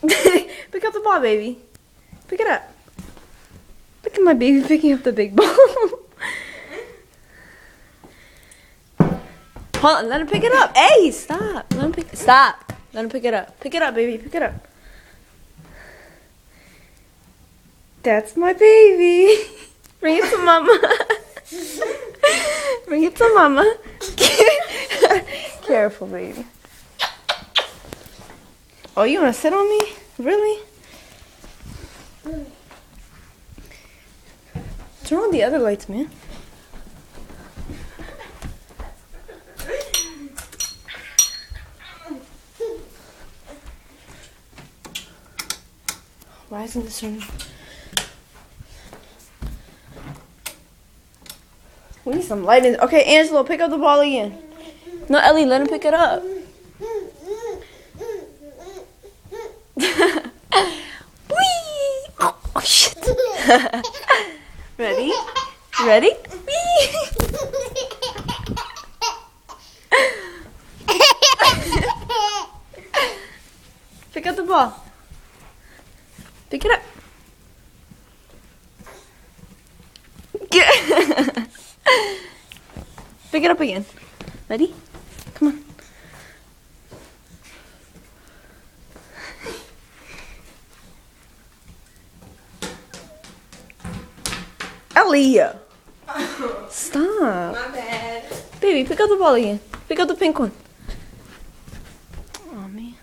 Pick up the ball, baby. Pick it up. Look at my baby picking up the big ball. Hold on, let him pick it up. Hey, stop. Stop. Let him pick it up. Pick it up, baby. Pick it up. That's my baby. Bring it to mama. Bring it to mama. Careful, baby. Oh, you want to sit on me? Really? Turn on the other lights, man. Why isn't this on? We need some lighting. Okay, Angelo, pick up the ball again. No, Ellie, let him pick it up. Whee! Oh, shit. Ready? Ready? Whee! Pick up the ball. Pick it up. Pick it up again. Ready? Come on. Ellie! Stop. My bad. Baby, pick up the ball again. Pick up the pink one. Oh, man.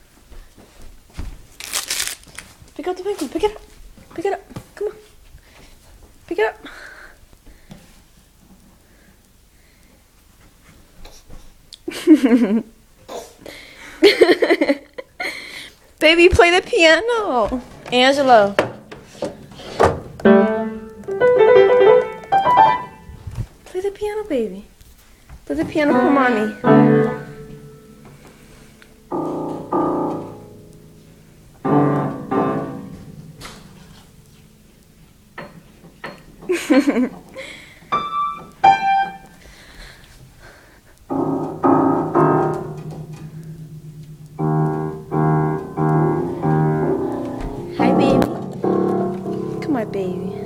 Pick up the pink one. Pick it up. Pick it up. Come on. Pick it up. Baby, play the piano. Angelo. Play the piano, baby. Play the piano for mommy. Hi, baby. Come on, baby.